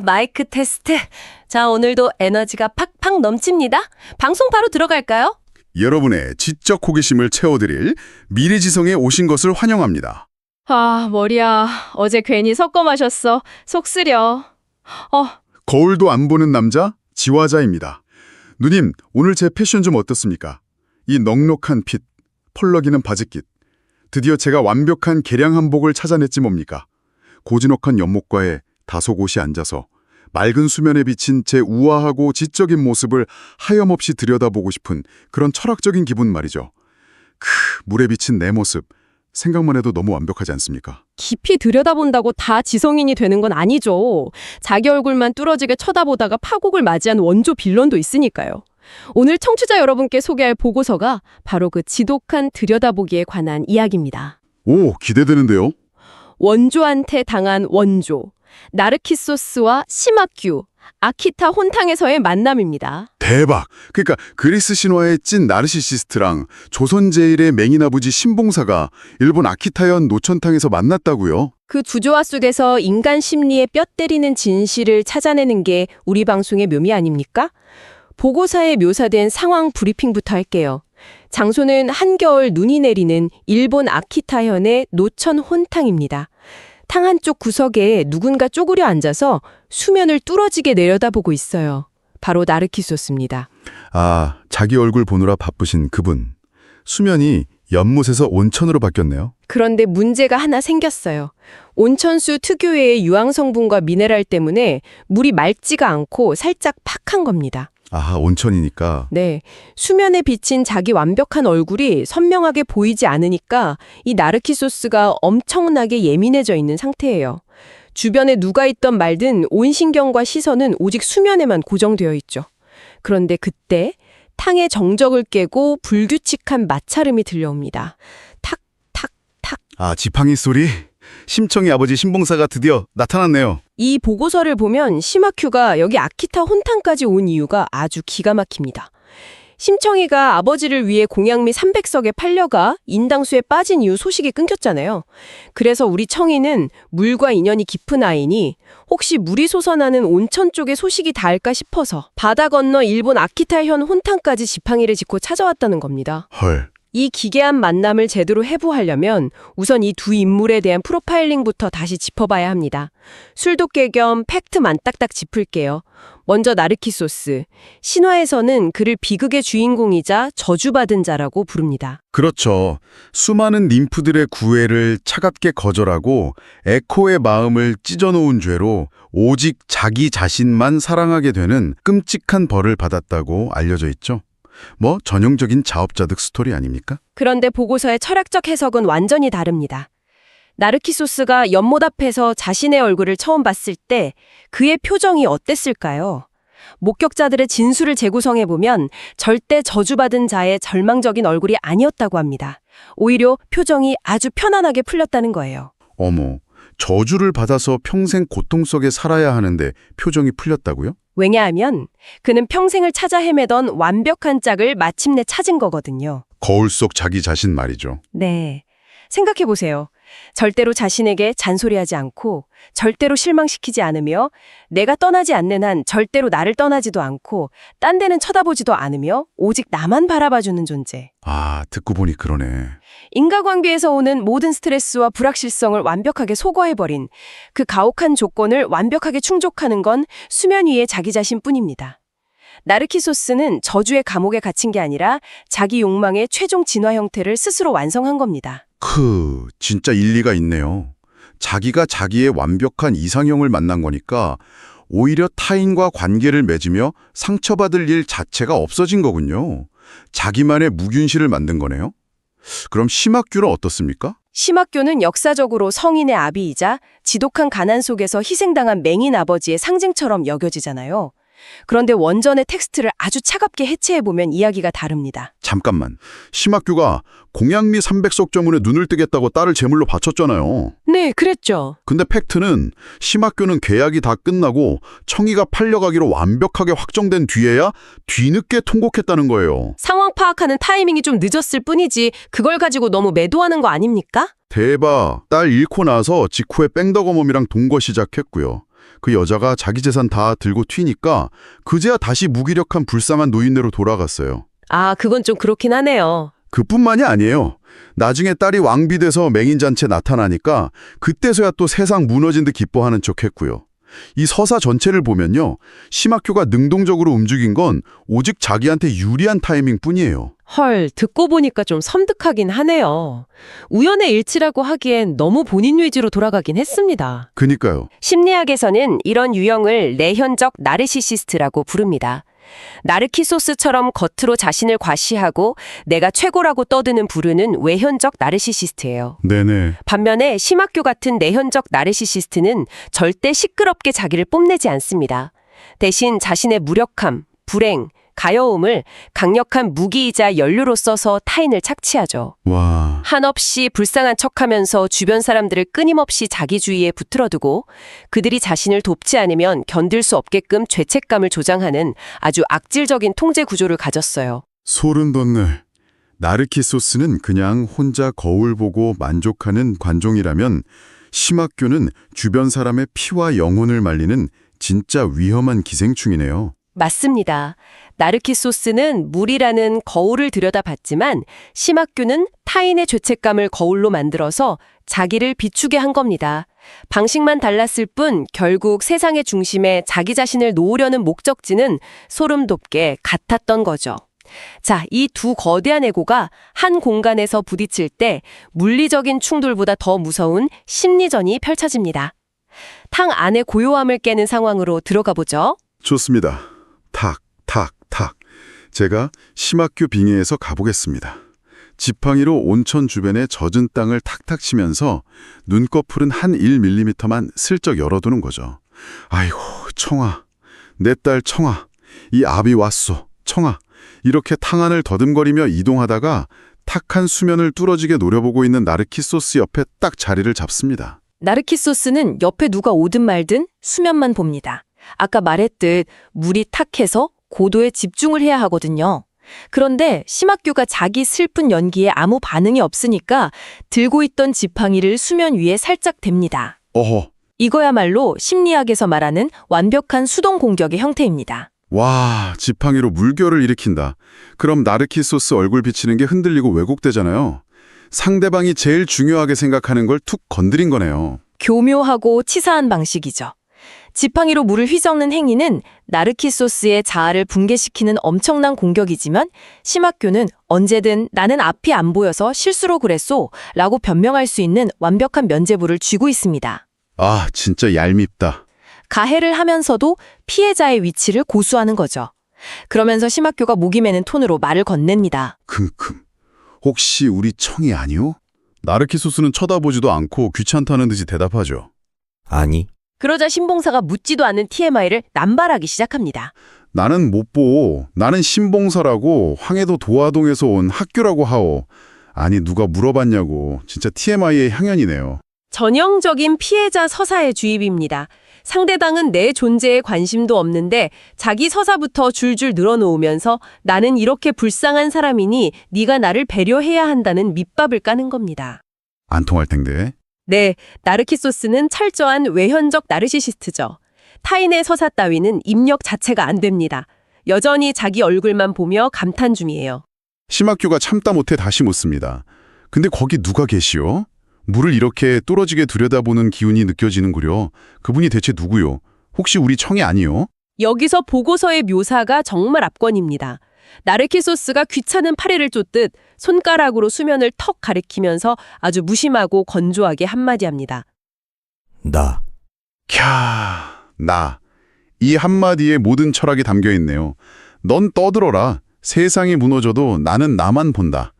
마이크 테스트. 자, 오늘도 에너지가 팍팍 넘칩니다. 방송 바로 들어갈까요? 여러분의 지적 호기심을 채워드릴 미래지성에 오신 것을 환영합니다. 머리야. 어제 괜히 섞어 마셨어. 속 쓰려. 거울도 안 보는 남자 지화자입니다. 누님, 오늘 제 패션 좀 어떻습니까? 이 넉넉한 핏, 펄럭이는 바지깃. 드디어 제가 완벽한 개량 한복을 찾아냈지 뭡니까? 고즈넉한 연못가에 다소곳이 앉아서 맑은 수면에 비친 제 우아하고 지적인 모습을 하염없이 들여다보고 싶은 그런 철학적인 기분 말이죠. 물에 비친 내 모습, 생각만 해도 너무 완벽하지 않습니까? 깊이 들여다본다고 다 지성인이 되는 건 아니죠. 자기 얼굴만 뚫어지게 쳐다보다가 파국을 맞이한 원조 빌런도 있으니까요. 오늘 청취자 여러분께 소개할 보고서가 바로 그 지독한 들여다보기에 관한 이야기입니다. 오, 기대되는데요? 원조한테 당한 원조, 나르키소스와 시마큐, 아키타 혼탕에서의 만남입니다. 대박! 그러니까 그리스 신화의 찐 나르시시스트랑 조선 제일의 맹인아버지 신봉사가 일본 아키타현 노천탕에서 만났다고요? 그 주조화 속에서 인간 심리의 뼈 때리는 진실을 찾아내는 게 우리 방송의 묘미 아닙니까? 보고서에 묘사된 상황 브리핑부터 할게요. 장소는 한겨울 눈이 내리는 일본 아키타현의 노천 혼탕입니다. 탕 한쪽 구석에 누군가 쪼그려 앉아서 수면을 뚫어지게 내려다보고 있어요. 바로 나르키소스입니다. 자기 얼굴 보느라 바쁘신 그분. 수면이 연못에서 온천으로 바뀌었네요. 그런데 문제가 하나 생겼어요. 온천수 특유의 유황 성분과 미네랄 때문에 물이 맑지가 않고 살짝 팍한 겁니다. 온천이니까. 네, 수면에 비친 자기 완벽한 얼굴이 선명하게 보이지 않으니까 이 나르키소스가 엄청나게 예민해져 있는 상태예요. 주변에 누가 있던 말든 온 신경과 시선은 오직 수면에만 고정되어 있죠. 그런데 그때 탕의 정적을 깨고 불규칙한 마찰음이 들려옵니다. 탁, 탁, 탁. 지팡이 소리? 심청이 아버지 신봉사가 드디어 나타났네요. 이 보고서를 보면 시마큐가 여기 아키타 혼탕까지 온 이유가 아주 기가 막힙니다. 심청이가 아버지를 위해 공양미 300석에 팔려가 인당수에 빠진 이후 소식이 끊겼잖아요. 그래서 우리 청이는 물과 인연이 깊은 아이니 혹시 물이 솟아나는 온천 쪽에 소식이 닿을까 싶어서 바다 건너 일본 아키타현 혼탕까지 지팡이를 짚고 찾아왔다는 겁니다. 헐. 이 기괴한 만남을 제대로 해부하려면 우선 이 두 인물에 대한 프로파일링부터 다시 짚어봐야 합니다. 술독개 겸 팩트만 딱딱 짚을게요. 먼저 나르키소스. 신화에서는 그를 비극의 주인공이자 저주받은 자라고 부릅니다. 그렇죠. 수많은 ним프들의 구애를 차갑게 거절하고 에코의 마음을 찢어놓은 죄로 오직 자기 자신만 사랑하게 되는 끔찍한 벌을 받았다고 알려져 있죠. 전형적인 자업자득 스토리 아닙니까? 그런데 보고서의 철학적 해석은 완전히 다릅니다. 나르키소스가 연못 앞에서 자신의 얼굴을 처음 봤을 때 그의 표정이 어땠을까요? 목격자들의 진술을 재구성해보면 절대 저주받은 자의 절망적인 얼굴이 아니었다고 합니다. 오히려 표정이 아주 편안하게 풀렸다는 거예요. 어머, 저주를 받아서 평생 고통 속에 살아야 하는데 표정이 풀렸다고요? 왜냐하면 그는 평생을 찾아 헤매던 완벽한 짝을 마침내 찾은 거거든요. 거울 속 자기 자신 말이죠. 네. 생각해보세요. 절대로 자신에게 잔소리하지 않고 절대로 실망시키지 않으며 내가 떠나지 않는 한 절대로 나를 떠나지도 않고 딴 데는 쳐다보지도 않으며 오직 나만 바라봐주는 존재. 듣고 보니 그러네. 인과관계에서 오는 모든 스트레스와 불확실성을 완벽하게 소거해버린 그 가혹한 조건을 완벽하게 충족하는 건 수면 위의 자기 자신뿐입니다. 나르키소스는 저주의 감옥에 갇힌 게 아니라 자기 욕망의 최종 진화 형태를 스스로 완성한 겁니다. 진짜 일리가 있네요. 자기가 자기의 완벽한 이상형을 만난 거니까 오히려 타인과 관계를 맺으며 상처받을 일 자체가 없어진 거군요. 자기만의 무균실을 만든 거네요. 그럼 시마큐는 어떻습니까? 시마교는 역사적으로 성인의 아비이자 지독한 가난 속에서 희생당한 맹인 아버지의 상징처럼 여겨지잖아요. 그런데 원전의 텍스트를 아주 차갑게 해체해보면 이야기가 다릅니다. 잠깐만. 심학규가 공양미 300석 때문에 눈을 뜨겠다고 딸을 제물로 바쳤잖아요. 네, 그랬죠. 근데 팩트는 심학규는 계약이 다 끝나고 청이가 팔려가기로 완벽하게 확정된 뒤에야 뒤늦게 통곡했다는 거예요. 상황 파악하는 타이밍이 좀 늦었을 뿐이지 그걸 가지고 너무 매도하는 거 아닙니까? 대박. 딸 잃고 나서 직후에 뺑덕어멈이랑 동거 시작했고요. 그 여자가 자기 재산 다 들고 튀니까 그제야 다시 무기력한 불쌍한 노인네로 돌아갔어요. 아, 그건 좀 그렇긴 하네요. 그뿐만이 아니에요. 나중에 딸이 왕비돼서 맹인잔치에 나타나니까 그때서야 또 세상 무너진 듯 기뻐하는 척했고요. 이 서사 전체를 보면요. 심학교가 능동적으로 움직인 건 오직 자기한테 유리한 타이밍뿐이에요. 헐, 듣고 보니까 좀 섬뜩하긴 하네요. 우연의 일치라고 하기엔 너무 본인 위주로 돌아가긴 했습니다. 그니까요. 심리학에서는 이런 유형을 내현적 나르시시스트라고 부릅니다. 나르키소스처럼 겉으로 자신을 과시하고 내가 최고라고 떠드는 부류는 외현적 나르시시스트예요. 네네. 반면에 심학교 같은 내현적 나르시시스트는 절대 시끄럽게 자기를 뽐내지 않습니다. 대신 자신의 무력함, 불행, 가여움을 강력한 무기이자 연료로 써서 타인을 착취하죠. 와. 한없이 불쌍한 척하면서 주변 사람들을 끊임없이 자기주의에 붙들어두고 그들이 자신을 돕지 않으면 견딜 수 없게끔 죄책감을 조장하는 아주 악질적인 통제 구조를 가졌어요. 소름 돋네. 나르키소스는 그냥 혼자 거울 보고 만족하는 관종이라면 심학교는 주변 사람의 피와 영혼을 말리는 진짜 위험한 기생충이네요. 맞습니다. 나르키소스는 물이라는 거울을 들여다봤지만 심학교는 타인의 죄책감을 거울로 만들어서 자기를 비추게 한 겁니다. 방식만 달랐을 뿐 결국 세상의 중심에 자기 자신을 놓으려는 목적지는 소름 돋게 같았던 거죠. 자, 이 두 거대한 에고가 한 공간에서 부딪힐 때 물리적인 충돌보다 더 무서운 심리전이 펼쳐집니다. 탕 안의 고요함을 깨는 상황으로 들어가 보죠. 좋습니다. 탁, 탁, 탁. 제가 심학교 빙의에서 가보겠습니다. 지팡이로 온천 주변의 젖은 땅을 탁탁 치면서 눈꺼풀은 한 1mm만 슬쩍 열어두는 거죠. 아이고, 청아. 내 딸 청아. 이 아비 왔소. 청아. 이렇게 탕 안을 더듬거리며 이동하다가 탁한 수면을 뚫어지게 노려보고 있는 나르키소스 옆에 딱 자리를 잡습니다. 나르키소스는 옆에 누가 오든 말든 수면만 봅니다. 아까 말했듯 물이 탁해서 고도에 집중을 해야 하거든요. 그런데 심학교가 자기 슬픈 연기에 아무 반응이 없으니까 들고 있던 지팡이를 수면 위에 살짝 댑니다. 어허. 이거야말로 심리학에서 말하는 완벽한 수동 공격의 형태입니다. 와, 지팡이로 물결을 일으킨다. 그럼 나르키소스 얼굴 비치는 게 흔들리고 왜곡되잖아요. 상대방이 제일 중요하게 생각하는 걸 툭 건드린 거네요. 교묘하고 치사한 방식이죠. 지팡이로 물을 휘젓는 행위는 나르키소스의 자아를 붕괴시키는 엄청난 공격이지만 심학교는 언제든 나는 앞이 안 보여서 실수로 그랬소 라고 변명할 수 있는 완벽한 면죄부를 쥐고 있습니다. 아, 진짜 얄밉다. 가해를 하면서도 피해자의 위치를 고수하는 거죠. 그러면서 심학교가 목이 매는 톤으로 말을 건넵니다. 킁킁. 혹시 우리 청이 아니오? 나르키소스는 쳐다보지도 않고 귀찮다는 듯이 대답하죠. 아니, 그러자 신봉사가 묻지도 않은 TMI를 남발하기 시작합니다. 나는 못 보오. 나는 신봉사라고 황해도 도화동에서 온 학교라고 하오. 아니, 누가 물어봤냐고. 진짜 TMI의 향연이네요. 전형적인 피해자 서사의 주입입니다. 상대방은 내 존재에 관심도 없는데 자기 서사부터 줄줄 늘어놓으면서 나는 이렇게 불쌍한 사람이니 네가 나를 배려해야 한다는 밑밥을 까는 겁니다. 안 통할 텐데. 네, 나르키소스는 철저한 외현적 나르시시스트죠. 타인의 서사 따위는 입력 자체가 안 됩니다. 여전히 자기 얼굴만 보며 감탄 중이에요. 심학교가 참다 못해 다시 묻습니다. 근데 거기 누가 계시오? 물을 이렇게 뚫어지게 들여다보는 기운이 느껴지는구려. 그분이 대체 누구요? 혹시 우리 청이 아니요? 여기서 보고서의 묘사가 정말 압권입니다. 나르키소스가 귀찮은 파리를 쫓듯 손가락으로 수면을 턱 가리키면서 아주 무심하고 건조하게 한마디 합니다. 나. 캬, 나. 이 한마디에 모든 철학이 담겨 있네요. 넌 떠들어라. 세상이 무너져도 나는 나만 본다.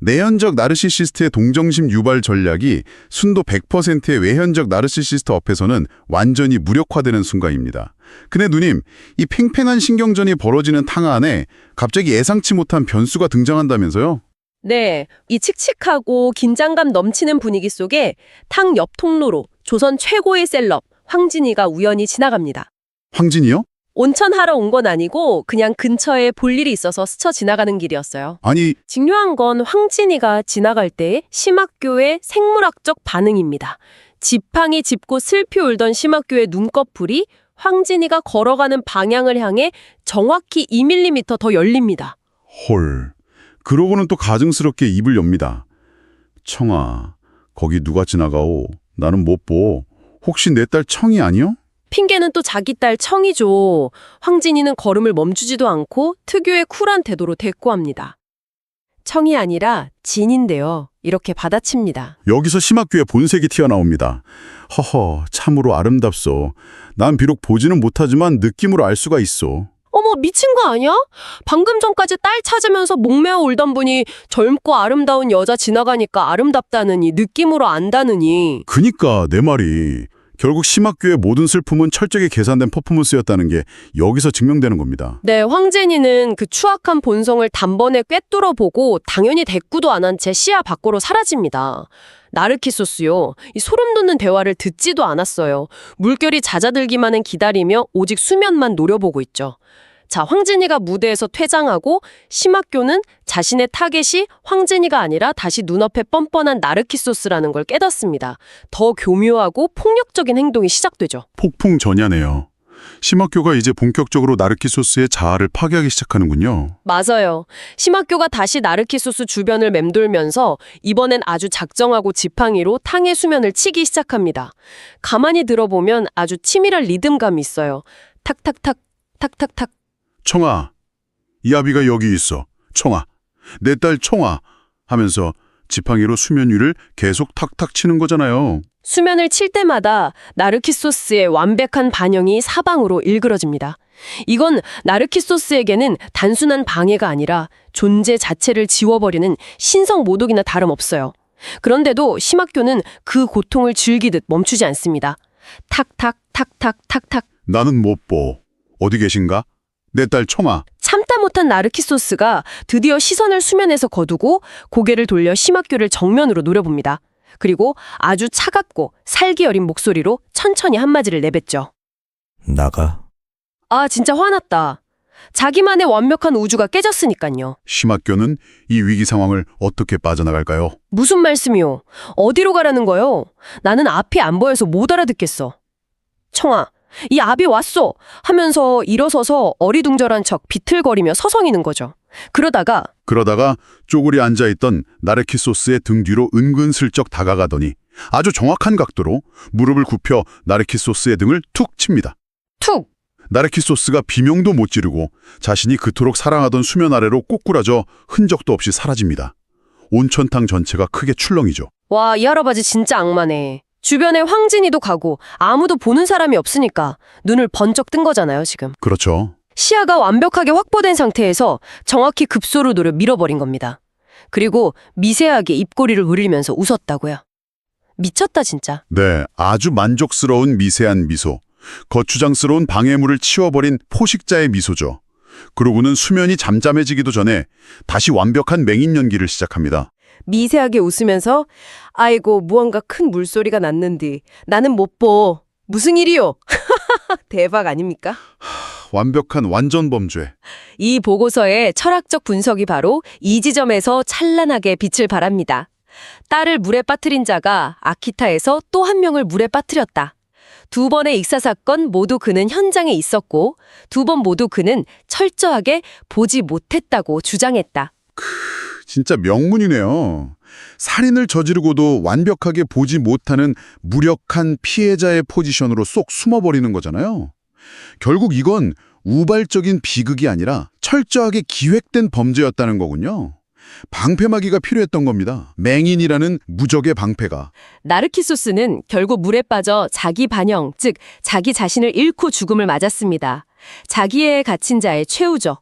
내현적 나르시시스트의 동정심 유발 전략이 순도 100%의 외현적 나르시시스트 앞에서는 완전히 무력화되는 순간입니다. 근데 누님, 이 팽팽한 신경전이 벌어지는 탕 안에 갑자기 예상치 못한 변수가 등장한다면서요? 네, 이 칙칙하고 긴장감 넘치는 분위기 속에 탕 옆 통로로 조선 최고의 셀럽 황진이가 우연히 지나갑니다. 황진이요? 온천하러 온 건 아니고 그냥 근처에 볼 일이 있어서 스쳐 지나가는 길이었어요. 아니, 중요한 건 황진이가 지나갈 때 심학교의 생물학적 반응입니다. 지팡이 짚고 슬피 울던 심학교의 눈꺼풀이 황진이가 걸어가는 방향을 향해 정확히 2mm 더 열립니다. 헐. 그러고는 또 가증스럽게 입을 엽니다. 청아, 거기 누가 지나가오? 나는 못 보. 혹시 내 딸 청이 아니요? 핑계는 또 자기 딸 청이죠. 황진이는 걸음을 멈추지도 않고 특유의 쿨한 태도로 대꾸합니다. 청이 아니라 진인데요. 이렇게 받아칩니다. 여기서 심학규의 본색이 튀어나옵니다. 허허, 참으로 아름답소. 난 비록 보지는 못하지만 느낌으로 알 수가 있소. 어머, 미친 거 아니야? 방금 전까지 딸 찾으면서 목매어 울던 분이 젊고 아름다운 여자 지나가니까 아름답다느니 느낌으로 안다느니. 그니까 내 말이 결국 심학규의 모든 슬픔은 철저하게 계산된 퍼포먼스였다는 게 여기서 증명되는 겁니다. 네, 황진이는 그 추악한 본성을 단번에 꿰뚫어보고 당연히 대꾸도 안 한 채 시야 밖으로 사라집니다. 나르키소스요. 이 소름 돋는 대화를 듣지도 않았어요. 물결이 잦아들기만은 기다리며 오직 수면만 노려보고 있죠. 자, 황진이가 무대에서 퇴장하고 심학교는 자신의 타겟이 황진이가 아니라 다시 눈앞에 뻔뻔한 나르키소스라는 걸 깨닫습니다. 더 교묘하고 폭력적인 행동이 시작되죠. 폭풍 전야네요. 심학교가 이제 본격적으로 나르키소스의 자아를 파괴하기 시작하는군요. 맞아요. 심학교가 다시 나르키소스 주변을 맴돌면서 이번엔 아주 작정하고 지팡이로 탕의 수면을 치기 시작합니다. 가만히 들어보면 아주 치밀한 리듬감이 있어요. 탁탁탁, 탁탁탁. 청아, 이 아비가 여기 있어. 청아, 내 딸 청아 하면서 지팡이로 수면 위를 계속 탁탁 치는 거잖아요. 수면을 칠 때마다 나르키소스의 완벽한 반영이 사방으로 일그러집니다. 이건 나르키소스에게는 단순한 방해가 아니라 존재 자체를 지워버리는 신성 모독이나 다름없어요. 그런데도 심학교는 그 고통을 즐기듯 멈추지 않습니다. 탁탁 탁탁 탁탁. 나는 못 보. 어디 계신가? 내 딸 청아. 참다 못한 나르키소스가 드디어 시선을 수면에서 거두고 고개를 돌려 심학교를 정면으로 노려봅니다. 그리고 아주 차갑고 살기 어린 목소리로 천천히 한마디를 내뱉죠. 나가. 아, 진짜 화났다. 자기만의 완벽한 우주가 깨졌으니까요. 심학교는 이 위기 상황을 어떻게 빠져나갈까요? 무슨 말씀이요? 어디로 가라는 거요? 나는 앞이 안 보여서 못 알아듣겠어. 청아, 이 압이 왔어! 하면서 일어서서 어리둥절한 척 비틀거리며 서성이는 거죠. 그러다가 쪼그리 앉아있던 나르키소스의 등 뒤로 은근슬쩍 다가가더니 아주 정확한 각도로 무릎을 굽혀 나르키소스의 등을 툭 칩니다. 툭! 나르키소스가 비명도 못 지르고 자신이 그토록 사랑하던 수면 아래로 꼬꾸라져 흔적도 없이 사라집니다. 온천탕 전체가 크게 출렁이죠. 와, 이 할아버지 진짜 악마네. 주변에 황진이도 가고 아무도 보는 사람이 없으니까 눈을 번쩍 뜬 거잖아요, 지금. 그렇죠. 시야가 완벽하게 확보된 상태에서 정확히 급소를 노려 밀어버린 겁니다. 그리고 미세하게 입꼬리를 울리면서 웃었다고요. 미쳤다 진짜. 네, 아주 만족스러운 미세한 미소. 거추장스러운 방해물을 치워버린 포식자의 미소죠. 그러고는 수면이 잠잠해지기도 전에 다시 완벽한 맹인 연기를 시작합니다. 미세하게 웃으면서 아이고 무언가 큰 물소리가 났는디 나는 못 보. 무슨 일이요? 대박 아닙니까? 완벽한 완전 범죄. 이 보고서의 철학적 분석이 바로 이 지점에서 찬란하게 빛을 발합니다. 딸을 물에 빠뜨린 자가 아키타에서 또 한 명을 물에 빠뜨렸다. 두 번의 익사 사건 모두 그는 현장에 있었고 두 번 모두 그는 철저하게 보지 못했다고 주장했다. 진짜 명문이네요. 살인을 저지르고도 완벽하게 보지 못하는 무력한 피해자의 포지션으로 쏙 숨어버리는 거잖아요. 결국 이건 우발적인 비극이 아니라 철저하게 기획된 범죄였다는 거군요. 방패막이가 필요했던 겁니다. 맹인이라는 무적의 방패가. 나르키소스는 결국 물에 빠져 자기 반영, 즉 자기 자신을 잃고 죽음을 맞았습니다. 자기애에 갇힌 자의 최후죠.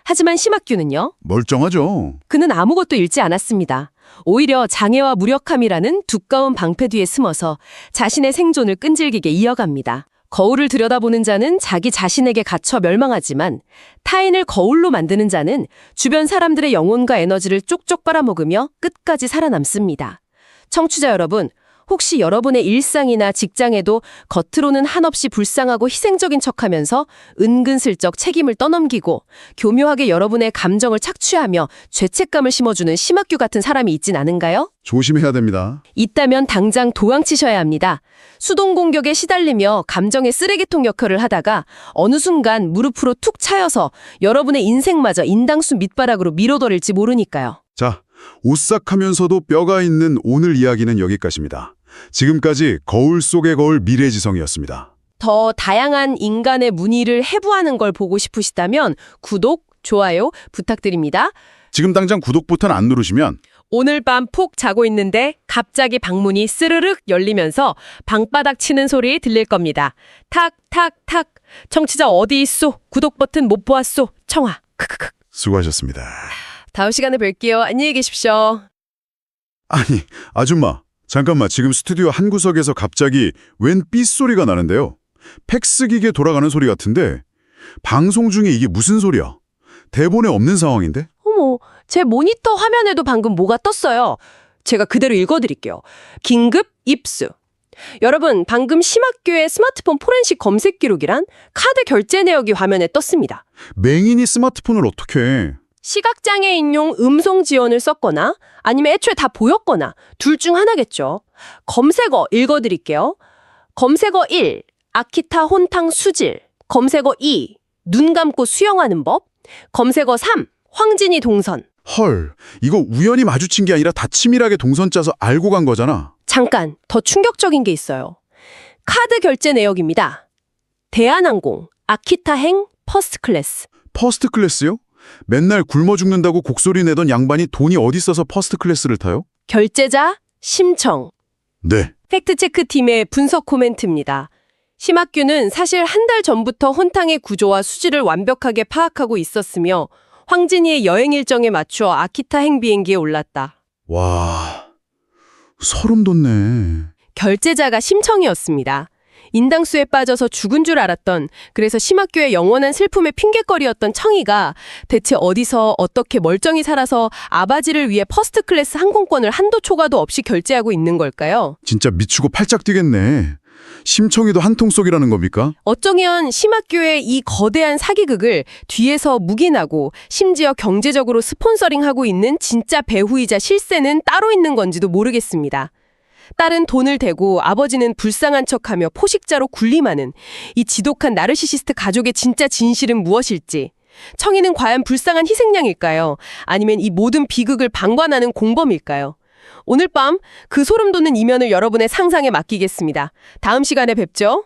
하지만 심학규는요? 멀쩡하죠. 그는 아무것도 잃지 않았습니다. 오히려 장애와 무력함이라는 두꺼운 방패 뒤에 숨어서 자신의 생존을 끈질기게 이어갑니다. 거울을 들여다보는 자는 자기 자신에게 갇혀 멸망하지만 타인을 거울로 만드는 자는 주변 사람들의 영혼과 에너지를 쪽쪽 빨아먹으며 끝까지 살아남습니다. 청취자 여러분, 혹시 여러분의 일상이나 직장에도 겉으로는 한없이 불쌍하고 희생적인 척하면서 은근슬쩍 책임을 떠넘기고 교묘하게 여러분의 감정을 착취하며 죄책감을 심어주는 심학규 같은 사람이 있진 않은가요? 조심해야 됩니다. 있다면 당장 도망치셔야 합니다. 수동 공격에 시달리며 감정의 쓰레기통 역할을 하다가 어느 순간 무릎으로 툭 차여서 여러분의 인생마저 인당수 밑바닥으로 밀어버릴지 모르니까요. 자, 오싹하면서도 뼈가 있는 오늘 이야기는 여기까지입니다. 지금까지 거울 속의 거울 미래지성이었습니다. 더 다양한 인간의 문의를 해부하는 걸 보고 싶으시다면 구독, 좋아요 부탁드립니다. 지금 당장 구독 버튼 안 누르시면 오늘 밤 푹 자고 있는데 갑자기 방문이 스르륵 열리면서 방바닥 치는 소리 들릴 겁니다. 탁탁탁. 청취자 어디 있소? 구독 버튼 못 보았소? 청아. 크크크. 수고하셨습니다. 다음 시간에 뵐게요. 안녕히 계십시오. 아니, 아줌마. 잠깐만, 지금 스튜디오 한 구석에서 갑자기 웬 삐소리가 나는데요. 팩스기계 돌아가는 소리 같은데 방송 중에 이게 무슨 소리야? 대본에 없는 상황인데? 어머, 제 모니터 화면에도 방금 뭐가 떴어요. 제가 그대로 읽어드릴게요. 긴급 입수. 여러분, 방금 심학규의 스마트폰 포렌식 검색 기록이란 카드 결제 내역이 화면에 떴습니다. 맹인이 스마트폰을 어떻게 해? 시각장애인용 음성 지원을 썼거나 아니면 애초에 다 보였거나 둘 중 하나겠죠. 검색어 읽어드릴게요. 검색어 1. 아키타 혼탕 수질. 검색어 2. 눈 감고 수영하는 법. 검색어 3. 황진이 동선. 헐, 이거 우연히 마주친 게 아니라 다 치밀하게 동선 짜서 알고 간 거잖아. 잠깐, 더 충격적인 게 있어요. 카드 결제 내역입니다. 대한항공, 아키타행, 퍼스트 클래스. 퍼스트 클래스요? 맨날 굶어 죽는다고 곡소리 내던 양반이 돈이 어디 있어서 퍼스트 클래스를 타요? 결제자, 심청. 네. 팩트체크팀의 분석 코멘트입니다. 심학규는 사실 한 달 전부터 혼탕의 구조와 수질을 완벽하게 파악하고 있었으며 황진이의 여행 일정에 맞추어 아키타행 비행기에 올랐다. 와, 소름 돋네. 결제자가 심청이었습니다. 인당수에 빠져서 죽은 줄 알았던, 그래서 심학규의 영원한 슬픔의 핑곗거리였던 청이가 대체 어디서 어떻게 멀쩡히 살아서 아바지를 위해 퍼스트 클래스 항공권을 한도 초과도 없이 결제하고 있는 걸까요? 진짜 미치고 팔짝 뛰겠네. 심청이도 한통 속이라는 겁니까? 어쩌면 심학규의 이 거대한 사기극을 뒤에서 묵인하고 심지어 경제적으로 스폰서링하고 있는 진짜 배후이자 실세는 따로 있는 건지도 모르겠습니다. 딸은 돈을 대고 아버지는 불쌍한 척하며 포식자로 군림하는 이 지독한 나르시시스트 가족의 진짜 진실은 무엇일지, 청이는 과연 불쌍한 희생양일까요? 아니면 이 모든 비극을 방관하는 공범일까요? 오늘 밤 그 소름 돋는 이면을 여러분의 상상에 맡기겠습니다. 다음 시간에 뵙죠.